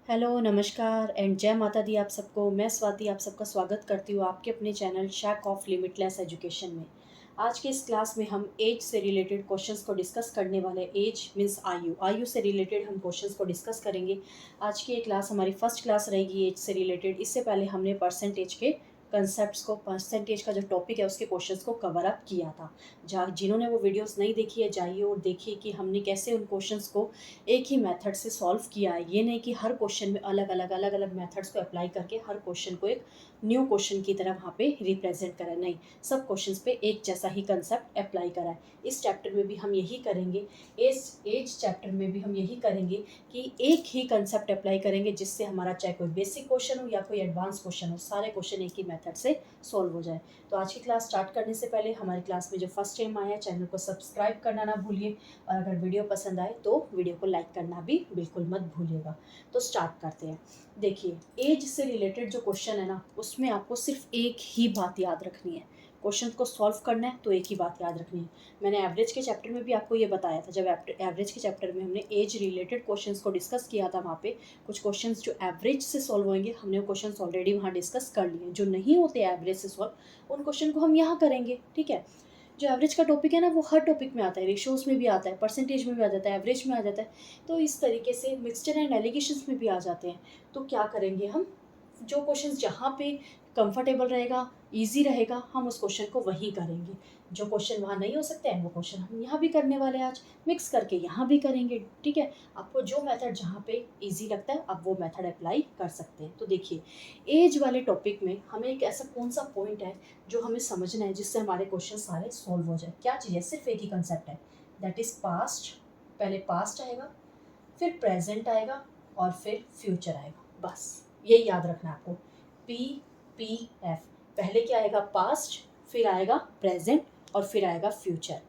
Hello, नमस्कार and जय माता दी आप सबको। मैं स्वाति आप सबका स्वागत करती हूँ आपके अपने चैनल शैक ऑफ लिमिटलेस एजुकेशन में। आज के इस क्लास में हम एज से रिलेटेड क्वेश्चंस को डिस्कस करने वाले। एज मीन्स आयु से रिलेटेड हम क्वेश्चंस को डिस्कस करेंगे। आज की ये क्लास हमारी फर्स्ट क्लास रहेगी एज से रिलेटेड। इससे पहले हमने परसेंटेज के कंसेप्ट्स को, परसेंटेज का जो टॉपिक है उसके क्वेश्चंस को कवर अप किया था। जिन्होंने वो वीडियोस नहीं देखी है जाइए और देखिए कि हमने कैसे उन क्वेश्चंस को एक ही मेथड से सॉल्व किया है। ये नहीं कि हर क्वेश्चन में अलग अलग मेथड्स को अप्लाई करके हर क्वेश्चन को एक न्यू क्वेश्चन की तरह वहाँ पे रिप्रेजेंट करा, नहीं, सब क्वेश्चंस पे एक जैसा ही कंसेप्ट अप्लाई करा है। इस चैप्टर में भी हम यही करेंगे। इस एज चैप्टर में भी हम यही करेंगे कि एक ही कंसेप्ट अप्लाई करेंगे, जिससे हमारा चाहे कोई बेसिक क्वेश्चन हो या कोई एडवांस क्वेश्चन हो, सारे क्वेश्चन एक ही मेथड से सॉल्व हो जाए। तो आज की क्लास स्टार्ट करने से पहले हमारी क्लास में जो फर्स्ट टाइम आया है, चैनल को सब्सक्राइब करना ना भूलिए, और अगर वीडियो पसंद आए तो वीडियो को लाइक करना भी बिल्कुल मत भूलिएगा। तो स्टार्ट करते हैं। देखिए, एज से रिलेटेड जो क्वेश्चन है ना, उसमें आपको सिर्फ एक ही बात याद रखनी है। क्वेश्चन को सॉल्व करना है तो एक ही बात याद रखनी है। मैंने एवरेज के चैप्टर में भी आपको ये बताया था। जब एवरेज के चैप्टर में हमने एज रिलेटेड क्वेश्चंस को डिस्कस किया था, वहाँ पे कुछ क्वेश्चंस जो एवरेज से सॉल्व होंगे, हमने वो क्वेश्चंस ऑलरेडी वहाँ डिस्कस कर लिए। जो नहीं होते एवरेज से सॉल्व, उन क्वेश्चन को हम यहाँ करेंगे। ठीक है। जो एवरेज का टॉपिक है ना, वो हर टॉपिक में आता है, रेशोज़ में भी आता है, परसेंटेज में भी आ जाता है, एवरेज में आ जाता है। तो इस तरीके से मिक्सचर एंड एलिगेशंस में भी आ जाते हैं। तो क्या करेंगे हम, जो क्वेश्चंस जहाँ पे कंफर्टेबल रहेगा, इजी रहेगा, हम उस क्वेश्चन को वहीं करेंगे। जो क्वेश्चन वहाँ नहीं हो सकते हैं, वो क्वेश्चन हम यहाँ भी करने वाले हैं। आज मिक्स करके यहाँ भी करेंगे। ठीक है। आपको जो मेथड जहाँ पे इजी लगता है, आप वो मेथड अप्लाई कर सकते हैं। तो देखिए, एज वाले टॉपिक में हमें एक ऐसा कौन सा पॉइंट है जो हमें समझना है, जिससे हमारे क्वेश्चन सारे सॉल्व हो जाए। क्या चीज़ है? सिर्फ एक ही कंसेप्ट है, दैट इज़ पास्ट। पहले पास्ट आएगा, फिर प्रेजेंट आएगा, और फिर फ्यूचर आएगा। बस यही याद रखना है आपको। PPF। पहले क्या आएगा? पास्ट, फिर आएगा प्रेजेंट, और फिर आएगा फ्यूचर।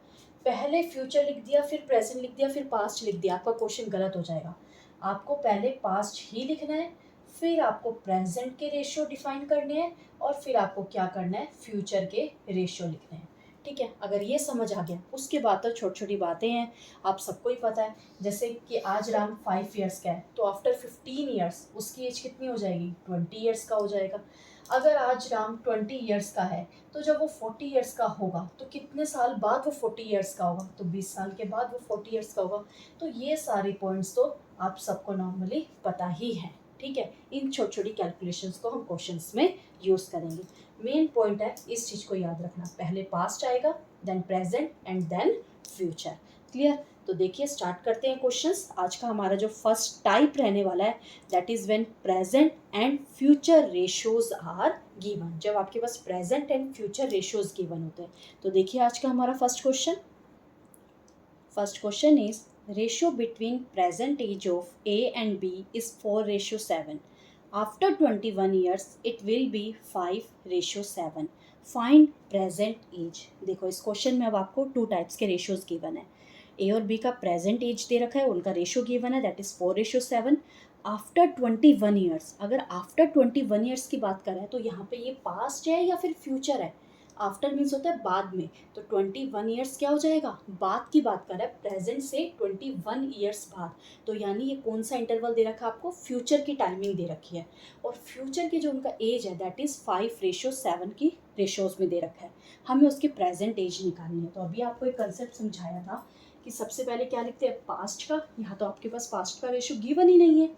पहले फ्यूचर लिख दिया, फिर प्रेजेंट लिख दिया, फिर पास्ट लिख दिया, आपका क्वेश्चन गलत हो जाएगा। आपको पहले पास्ट ही लिखना है, फिर आपको प्रेजेंट के रेशियो डिफाइन करने हैं, और फिर आपको क्या करना है? फ्यूचर के रेशियो लिखने हैं। ठीक है। अगर ये समझ आ गया, उसके बाद तो छोटी छोटी बातें हैं, आप सबको ही पता है। जैसे कि आज राम 5 ईयर्स का है, तो आफ्टर 15 ईयर्स उसकी एज कितनी हो जाएगी? 20 ईयर्स का हो जाएगा। अगर आज राम 20 ईयर्स का है, तो जब वो 40 ईयर्स का होगा, तो कितने साल बाद वो 40 ईयर्स का होगा? तो 20 साल के बाद वो 40 ईयर्स का होगा। तो ये सारे पॉइंट्स तो आप सबको नॉर्मली पता ही है। ठीक है। इन छोटी छोटी कैलकुलेशंस को हम क्वेश्चंस में यूज़ करेंगे। मेन पॉइंट है, इस चीज़ को याद रखना, पहले पास्ट आएगा, then present, and then future. Clear? तो देखिए, स्टार्ट करते हैं क्वेश्चंस। आज का हमारा जो फर्स्ट टाइप रहने वाला है, that is when present and future ratios are given. जब आपके पास present and future ratios given होते हैं। तो देखिए, आज का हमारा first question. First question is, ratio between present age of A and B is 4:7. After 21 years it will be 5:7. Find present age. देखो, इस क्वेश्चन में अब आपको 2 टाइप्स के रेशियोज गिवन है। A और B का प्रेजेंट एज दे रखा है, उनका रेशियो गिवन है, दैट इज 4:7। आफ्टर 21 ईयर्स, अगर आफ्टर 21 ईयर्स की बात करें तो यहाँ पे ये पास्ट है या फिर फ्यूचर है? आफ्टर मीन्स होता है बाद में, तो 21 ईयर्स क्या हो जाएगा? बाद की बात कर रहा है, प्रेजेंट से 21 ईयर्स बाद। तो यानी ये कौन सा इंटरवल दे रखा है आपको? फ्यूचर की टाइमिंग दे रखी है। और फ्यूचर की जो उनका एज है, दैट इज़ 5:7 की रेशियोज में दे रखा है। हमें उसकी प्रेजेंट एज निकालनी है। तो अभी आपको एक कंसेप्ट समझाया था कि सबसे पहले क्या लिखते हैं? पास्ट का। यहाँ तो आपके पास पास्ट का रेशियो गिवन ही नहीं है,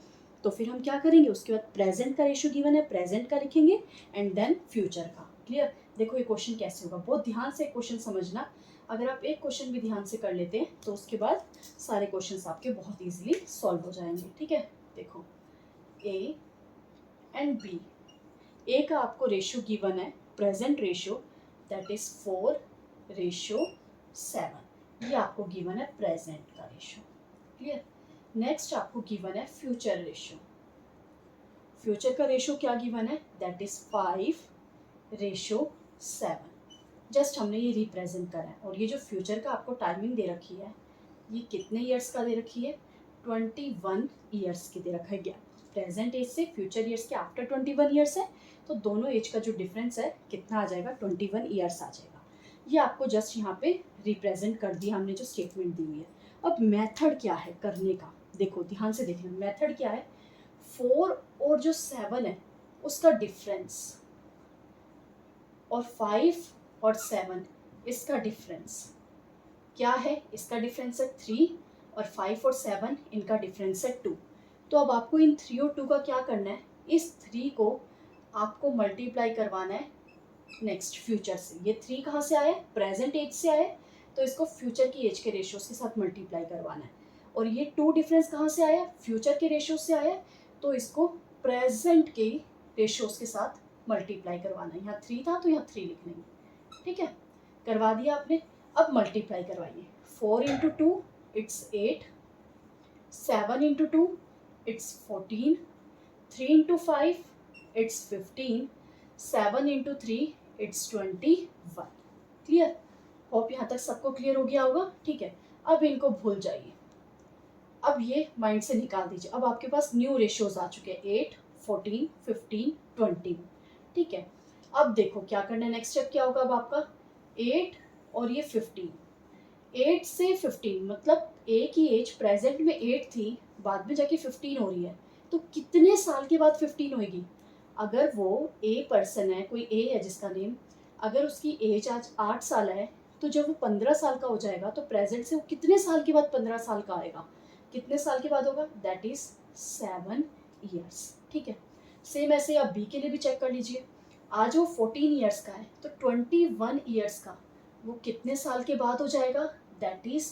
तो फिर हम क्या करेंगे? उसके बाद प्रेजेंट का रेशियो गिवन है, प्रेजेंट का लिखेंगे, एंड देन फ्यूचर का। क्लियर? देखो ये क्वेश्चन कैसे होगा, बहुत ध्यान से क्वेश्चन समझना। अगर आप एक क्वेश्चन भी ध्यान से कर लेते हैं, तो उसके बाद सारे क्वेश्चंस आपके बहुत इजीली सॉल्व हो जाएंगे। ठीक है। देखो, A एंड B। A का आपको रेशियो गिवन है, प्रेजेंट रेशियो, दैट इज 4:7। ये आपको गिवन है प्रेजेंट का रेशियो। क्लियर? नेक्स्ट आपको गिवन है फ्यूचर रेशियो। फ्यूचर का रेशियो क्या गिवन है? That is 5:7। जस्ट हमने ये रिप्रेजेंट करा है। और ये जो फ्यूचर का आपको टाइमिंग दे रखी है, ये कितने ईयर्स का दे रखी है? 21 ईयर्स की दे रखा है। गया प्रेजेंट एज से फ्यूचर ईयर्स के आफ्टर 21 ईयर्स है, तो दोनों एज का जो डिफरेंस है कितना आ जाएगा? 21 ईयर्स आ जाएगा। ये आपको जस्ट यहाँ पे रिप्रेजेंट कर दिया हमने, जो स्टेटमेंट दी हुई है। अब मेथड क्या है करने का? देखो ध्यान से देखना, मेथड क्या है? 4 और जो 7 है उसका डिफरेंस, और 5 और 7 इसका डिफरेंस क्या है? इसका डिफरेंस है 3, और 5 और 7 इनका डिफरेंस है 2। तो अब आपको इन 3 और 2 का क्या करना है? इस 3 को आपको मल्टीप्लाई करवाना है नेक्स्ट फ्यूचर से। ये 3 कहाँ से आया? प्रेजेंट एज से आया, तो इसको फ्यूचर की एज के रेशियोज के साथ मल्टीप्लाई करवाना है। और ये 2 डिफरेंस कहाँ से आया? फ्यूचर के रेशियोज से आया, तो इसको प्रेजेंट के रेशियोज के साथ मल्टीप्लाई करवाना है। यहाँ 3 था तो यहाँ 3 लिख लेंगे, ठीक है। करवा दिया आपने। अब मल्टीप्लाई करवाइए। 4 into 2 it's 8, 7 into 2 it's 14, 3 into 5 it's 15, 7 into 3 it's 21। Clear? Hope यहाँ तक सबको क्लियर हो गया होगा, ठीक है। अब इनको भूल जाइए, अब ये माइंड से निकाल दीजिए। अब आपके पास न्यू रेशियोज आ चुके हैं 8, 14, 15, 20, ठीक है। अब देखो क्या करना है, नेक्स्ट स्टेप क्या होगा अब आपका? 8 और ये 15, 8 से 15 मतलब ए की एज प्रेजेंट में 8 थी, बाद में जाके 15 हो रही है, तो कितने साल के बाद 15 होगी? अगर वो ए पर्सन है, कोई ए है जिसका नेम, अगर उसकी एज आज 8 साल है, तो जब वो 15 साल का हो जाएगा तो प्रेजेंट से वो कितने साल के बाद 15 साल का आएगा? कितने साल के बाद होगा? दैट इज 7 ईयर्स, ठीक है। सेम ऐसे आप बी के लिए भी चेक कर लीजिए। आज वो 14 ईयर्स का है, तो 21 ईयर्स का वो कितने साल के बाद हो जाएगा? दैट इज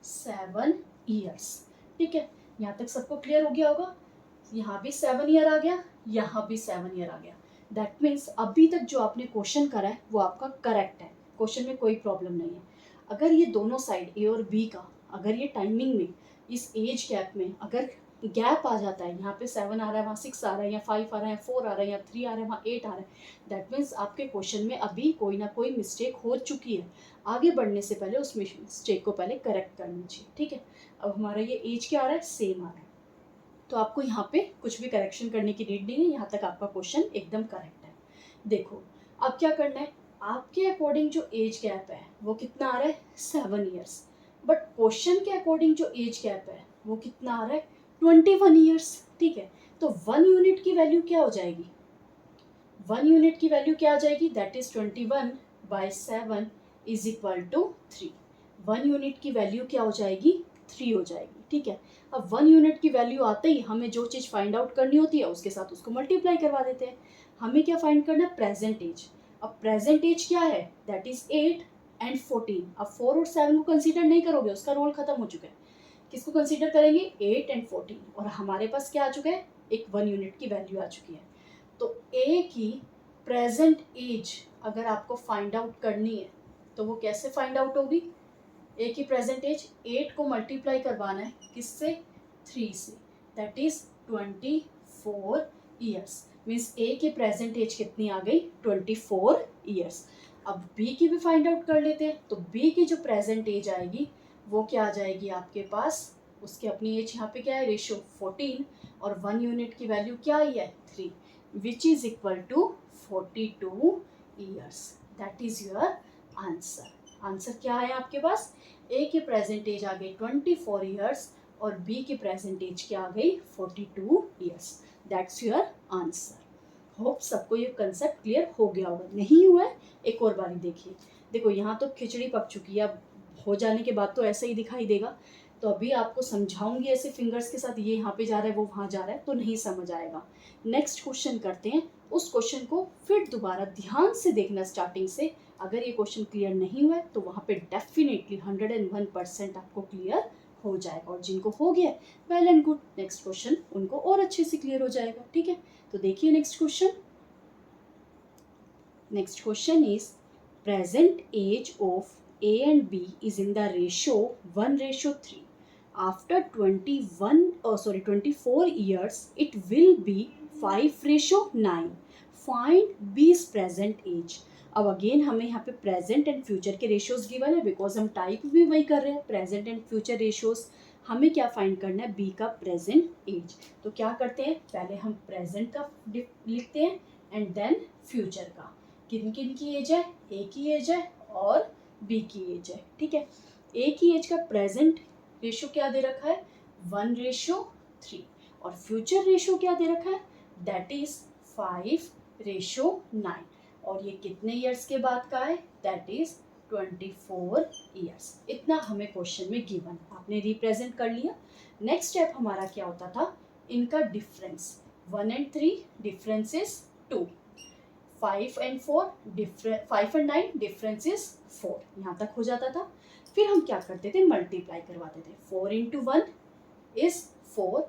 7 ईयर्स, ठीक है। यहाँ तक सबको क्लियर हो गया होगा। यहाँ भी 7 ईयर आ गया, यहाँ भी 7 ईयर आ गया। दैट मीन्स अभी तक जो आपने क्वेश्चन करा है वो आपका करेक्ट है, क्वेश्चन में कोई प्रॉब्लम नहीं है। अगर ये दोनों साइड ए और बी का, अगर ये टाइमिंग में, इस एज गैप में अगर गैप आ जाता है, यहाँ पे 7 आ रहा है, वहाँ 6 आ रहा है, या 5 आ रहा है, 4 आ रहा है, या 3 आ रहा है, वहाँ 8 आ रहा है, दैट मीन्स आपके क्वेश्चन में अभी कोई ना कोई मिस्टेक हो चुकी है। आगे बढ़ने से पहले उस मिस्टेक को पहले करेक्ट करनी चाहिए, ठीक है। अब हमारा ये एज क्या आ रहा है? सेम आ रहा है, तो आपको यहाँ पे कुछ भी करेक्शन करने की नीड नहीं है। यहाँ तक आपका क्वेश्चन एकदम करेक्ट है। देखो अब क्या करना है, आपके अकॉर्डिंग जो एज गैप है वो कितना आ रहा है? 7 ईयर्स। बट क्वेश्चन के अकॉर्डिंग जो एज गैप है वो कितना आ रहा है? 21 ईयर्स, ठीक है। तो 1 यूनिट की वैल्यू क्या हो जाएगी? 1 यूनिट की वैल्यू क्या आ जाएगी? That is 21/7 is equal to 3। 1 unit की वैल्यू क्या हो जाएगी? 3 हो जाएगी, ठीक है। अब 1 यूनिट की वैल्यू आते ही हमें जो चीज़ फाइंड आउट करनी होती है उसके साथ उसको मल्टीप्लाई करवा देते हैं। हमें क्या फाइंड करना है? Present age. अब प्रेजेंट एज क्या है? That is 8 and 14। अब 4 और 7 को कंसीडर नहीं करोगे, उसका रोल खत्म हो चुका है। किसको कंसीडर करेंगे? 8 एंड 14। और हमारे पास क्या आ चुका है? एक 1 यूनिट की वैल्यू आ चुकी है। तो ए की प्रेजेंट एज अगर आपको फाइंड आउट करनी है तो वो कैसे फाइंड आउट होगी? ए की प्रेजेंट एज 8 को मल्टीप्लाई करवाना है किससे? 3 से, दैट इज 24 ईयर्स। मीन्स ए की प्रेजेंट एज कितनी आ गई? 24 ईयर्स। अब बी की भी फाइंड आउट कर लेते हैं। तो बी की जो प्रेजेंट एज आएगी वो क्या आ जाएगी आपके पास? उसकी अपनी एज यहाँ पे क्या है? रेशियो 14, और 1 यूनिट की वैल्यू क्या आई है? 3, which is equal to 42 years. That is your answer. Answer क्या है आपके पास? ए की प्रेजेंट एज आ गई 24 ईयर्स, और बी की प्रेजेंट एज क्या आ गई? 42 years. That's your answer. Hope सबको ये कंसेप्ट क्लियर हो गया होगा। नहीं हुआ है, एक और बारी देखिए। देखो यहाँ तो खिचड़ी पक चुकी है, अब हो जाने के बाद तो ऐसा ही दिखाई देगा। तो अभी आपको समझाऊंगी ऐसे फिंगर्स के साथ, ये यहाँ पे जा रहा है वो वहाँ जा रहा है, तो नहीं समझ आएगा। नेक्स्ट क्वेश्चन करते हैं। उस क्वेश्चन को फिर दोबारा ध्यान से देखना स्टार्टिंग से। अगर ये क्वेश्चन क्लियर नहीं हुआ है तो वहाँ पे डेफिनेटली 101% आपको क्लियर हो जाएगा, और जिनको हो गया well and good, next question उनको और अच्छे से क्लियर हो जाएगा, ठीक है। तो देखिए next question. Next question is present age of A and B is in the ratio 1:3. After 24 years, it will be 5:9. Find B's present age. अब अगेन हमें यहाँ पे प्रेजेंट एंड फ्यूचर के रेशियोज गिवन है, बिकॉज हम type भी वही कर रहे हैं, प्रेजेंट एंड फ्यूचर रेशियोज। हमें क्या फाइंड करना है? बी का प्रेजेंट एज। तो क्या करते हैं, पहले हम प्रेजेंट का लिखते हैं एंड देन फ्यूचर का। किन किन की एज है? ए की एज है और बी की एज है, ठीक है। ए की एज का प्रेजेंट रेशियो क्या दे रखा है? 1:3। और फ्यूचर रेशो क्या दे रखा है, दैट इज 5:9, और ये कितने ईयर्स के बाद का है, दैट इज 24 ईयर्स। इतना हमें क्वेश्चन में गिवन, आपने रिप्रेजेंट कर लिया। नेक्स्ट स्टेप हमारा क्या होता था, इनका difference, 1 and 3 difference is 2, 5 and 9 difference is 4, यहाँ तक हो जाता था। फिर हम क्या करते थे, मल्टीप्लाई करवाते थे, 4 into 1 is 4,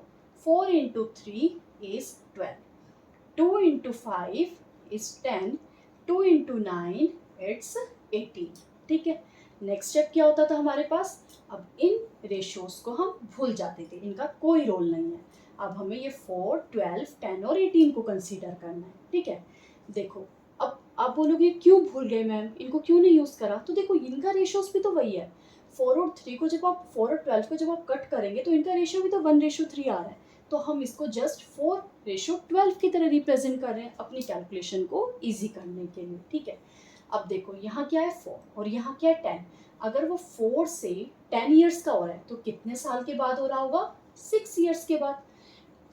4 into 3 is 12, 2 into 5 is 10, 2 into 9 it's 18। ठीक है, नेक्स्ट स्टेप क्या होता था हमारे पास, अब इन रेशियोज को हम भूल जाते थे, इनका कोई रोल नहीं है। अब हमें ये 4, 12, 10 और 18 को कंसीडर करना है। ठीक है, देखो अब आप बोलोगे क्यों भूल गए मैम, इनको क्यों नहीं यूज करा, तो देखो इनका रेशियोज भी तो वही है। 4 और 3 को जब आप 4 और 12 को जब आप कट करेंगे तो इनका रेशियो भी तो 1:3 आ रहा है, तो हम इसको जस्ट 4:12 की तरह रिप्रेजेंट कर रहे हैं अपनी कैलकुलेशन को इजी करने के लिए। ठीक है, अब देखो यहाँ क्या है 4 और यहाँ क्या है 10, अगर वो 4 से 10 ईयर्स का हो रहा है तो कितने साल के बाद हो रहा होगा, 6 ईयर्स के बाद।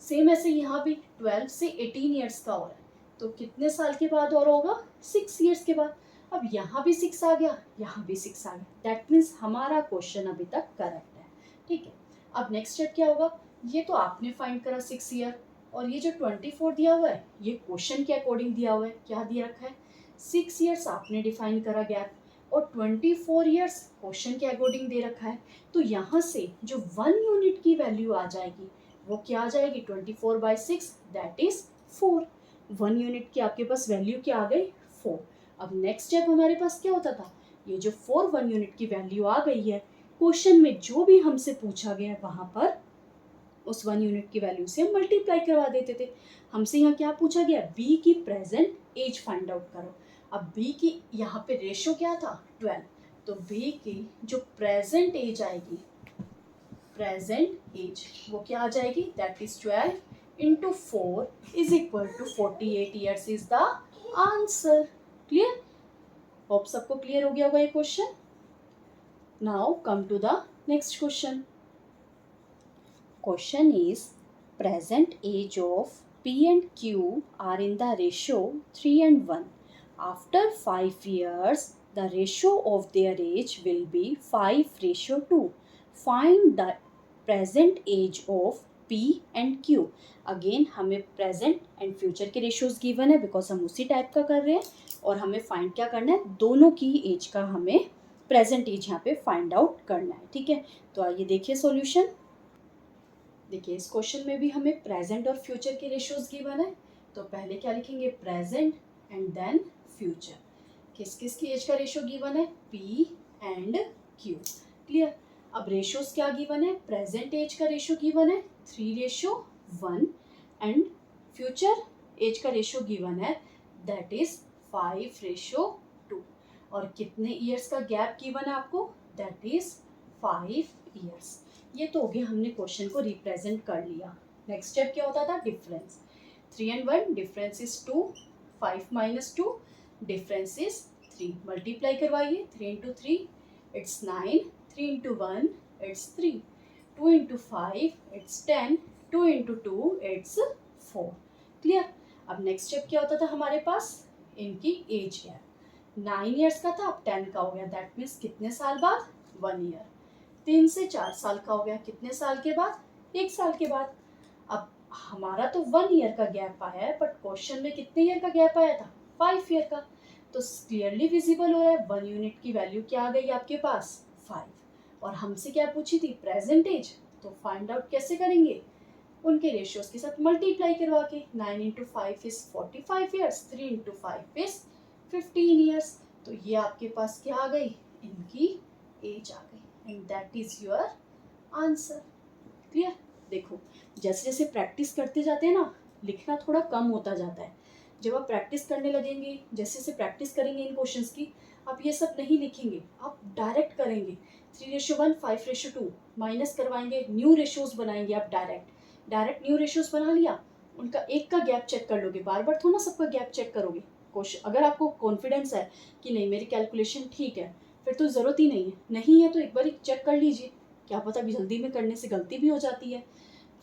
सेम ऐसे यहाँ भी 12 से 18 ईयर्स का हो रहा है तो कितने साल के बाद हो रहा होगा, 6 ईयर्स के बाद। अब यहाँ भी 6 आ गया, यहाँ भी 6 आ गया, दैट मीन्स हमारा क्वेश्चन अभी तक करेक्ट है। ठीक है, अब नेक्स्ट स्टेप क्या होगा, ये तो आपने फाइंड करा 6 ईयर, और ये जो 24 दिया हुआ है ये क्वेश्चन के अकॉर्डिंग दिया हुआ है, क्या दिया रखा है, 6 ईयर्स आपने डिफाइन करा गैप, और 24 ईयर्स क्वेश्चन के अकॉर्डिंग दे रखा है। तो यहाँ से जो 1 यूनिट की वैल्यू आ जाएगी वो क्या आ जाएगी, 24/6 दैट इज 4। 1 यूनिट की आपके पास वैल्यू क्या आ गई, 4। अब नेक्स्ट स्टेप हमारे पास क्या होता था, ये जो 4 1 यूनिट की वैल्यू आ गई है, क्वेश्चन में जो भी हमसे पूछा गया है वहां पर उस 1 यूनिट की वैल्यू से हम मल्टीप्लाई करवा देते थे। हमसे यहाँ क्या पूछा गया, बी की प्रेजेंट एज फाइंड आउट करो। अब बी की यहाँ पे रेशियो क्या था, 12, तो बी की जो प्रेजेंट एज आएगी, प्रेजेंट एज वो क्या आ जाएगी, that is 12 into 4 is equal to 48 years is the answer। Clear, hope सबको क्लियर हो गया होगा ये क्वेश्चन। Now come to the next question. Question is present age of P and Q are in the ratio 3 and 1. After 5 years, the ratio of their age will be 5:2. Find the present age of P and Q. Again हमें present and future के ratios given है because हम उसी type का कर रहे हैं, और हमें फाइंड क्या करना है, दोनों की एज का हमें प्रेजेंट एज यहाँ पे फाइंड आउट करना है। ठीक है, तो आइए देखिए सॉल्यूशन। देखिए इस क्वेश्चन में भी हमें प्रेजेंट और फ्यूचर के रेशियोज गिवन है, तो पहले क्या लिखेंगे, प्रेजेंट एंड देन फ्यूचर। किस किस की एज का रेशियो गिवन है, पी एंड क्यू। क्लियर, अब रेशियोज क्या गिवन है, प्रेजेंट एज का रेशियो गिवन है 3:1 एंड फ्यूचर एज का रेशियो गिवन है दैट इज 5:2, और कितने ईयर्स का गैप गिवन है आपको, दैट इज 5 ईयर्स। ये तो हो गया, हमने क्वेश्चन को रिप्रेजेंट कर लिया। नेक्स्ट स्टेप क्या होता था, difference, 3 and 1 difference is 2, 5 - 2 difference is 3, multiply करवाइए, 3 into 3 it's 9, 3 into 1 it's 3, 2 into 5 it's 10, 2 into 2 it's 4। Clear, अब नेक्स्ट स्टेप क्या होता था हमारे पास, इनकी एज क्या है, 9 ईयर्स का था अब 10 का हो गया, दैट मीन्स कितने साल बाद, 1 ईयर। 3 से 4 साल का हो गया, कितने साल के बाद, 1 साल के बाद। अब हमारा तो 1 ईयर का गैप आया है, बट क्वेश्चन में कितने ईयर का गैप आया था, 5 ईयर का, तो क्लियरली विजिबल हो रहा है 1 यूनिट की वैल्यू क्या आ गई आपके पास, 5, और हमसे क्या पूछी थी, प्रेजेंट एज, तो फाइंड आउट कैसे करेंगे, उनके रेशियोज के साथ मल्टीप्लाई करवा के, 9 into 5 is 45 years, 3 into 5 is 15 years, तो ये आपके पास क्या आ गई, इनकी एज आ गई, and that is your answer. Clear, देखो जैसे जैसे प्रैक्टिस करते जाते हैं ना, लिखना थोड़ा कम होता जाता है। जब आप प्रैक्टिस करने लगेंगे, जैसे जैसे प्रैक्टिस करेंगे इन क्वेश्चंस की, आप ये सब नहीं लिखेंगे, आप डायरेक्ट करेंगे, 3:1 5:2 माइनस करवाएंगे, न्यू रेशियोज बनाएंगे, आप डायरेक्ट न्यू रेशियोज बना लिया, उनका एक का गैप चेक कर लोगे, बार बार थोड़ा सबका गैप चेक करोगे। क्वेश्चन अगर आपको कॉन्फिडेंस है कि नहीं मेरी कैलकुलेशन ठीक है, फिर तो ज़रूरत ही नहीं है, नहीं है तो एक बार चेक कर लीजिए, क्या पता भी जल्दी में करने से गलती भी हो जाती है।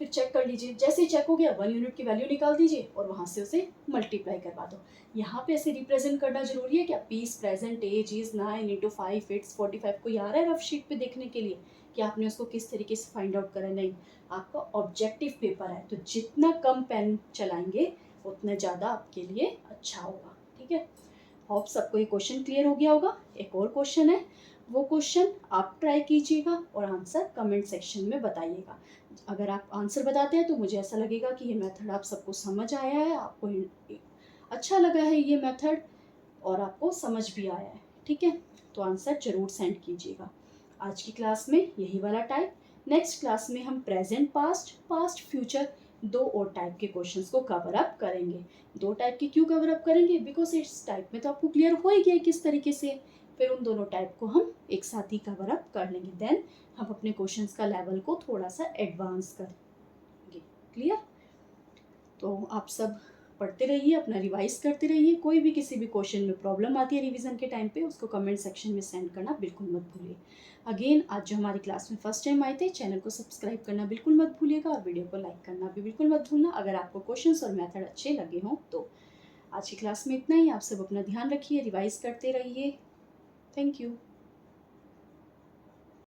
फिर चेक कर लीजिए, जैसे ही चेक हो गया 1 यूनिट की वैल्यू निकाल दीजिए और वहाँ से उसे मल्टीप्लाई करवा दो। यहाँ पे ऐसे रिप्रेजेंट करना जरूरी है क्या, P's present age is 9 into 5 it's 45, कोई आ रहा है रफ शीट पे देखने के लिए कि आपने उसको किस तरीके से फाइंड आउट करा, नहीं। आपका ऑब्जेक्टिव पेपर है तो जितना कम पेन चलाएंगे उतना ज़्यादा आपके लिए अच्छा होगा, ठीक है। होप सबको ये क्वेश्चन क्लियर हो गया होगा। एक और क्वेश्चन है, वो क्वेश्चन आप ट्राई कीजिएगा और आंसर कमेंट सेक्शन में बताइएगा। अगर आप आंसर बताते हैं तो मुझे ऐसा लगेगा कि ये मेथड आप सबको समझ आया है, आपको अच्छा लगा है ये मेथड और आपको समझ भी आया है, ठीक है। तो आंसर जरूर सेंड कीजिएगा। आज की क्लास में यही वाला टाइप, नेक्स्ट क्लास में हम प्रेजेंट पास्ट, पास्ट फ्यूचर, दो और टाइप के क्वेश्चंस को कवर अप करेंगे। दो टाइप के क्यों कवर अप करेंगे, बिकॉज इस टाइप में तो आपको क्लियर हो ही गया किस तरीके से, फिर उन दोनों टाइप को हम एक साथ ही कवर अप कर लेंगे। देन हम अपने क्वेश्चंस का लेवल को थोड़ा सा एडवांस करेंगे। क्लियर। तो आप सब पढ़ते रहिए, अपना रिवाइज करते रहिए। कोई भी किसी भी क्वेश्चन में प्रॉब्लम आती है रिवीजन के टाइम पे, उसको कमेंट सेक्शन में सेंड करना बिल्कुल मत भूलिए। अगेन, आज जो हमारी क्लास में फर्स्ट टाइम आए थे, चैनल को सब्सक्राइब करना बिल्कुल मत भूलिएगा और वीडियो को लाइक करना भी बिल्कुल मत भूलना अगर आपको क्वेश्चंस और मेथड अच्छे लगे हों तो। आज की क्लास में इतना ही। आप सब अपना ध्यान रखिए, रिवाइज करते रहिए। Thank you.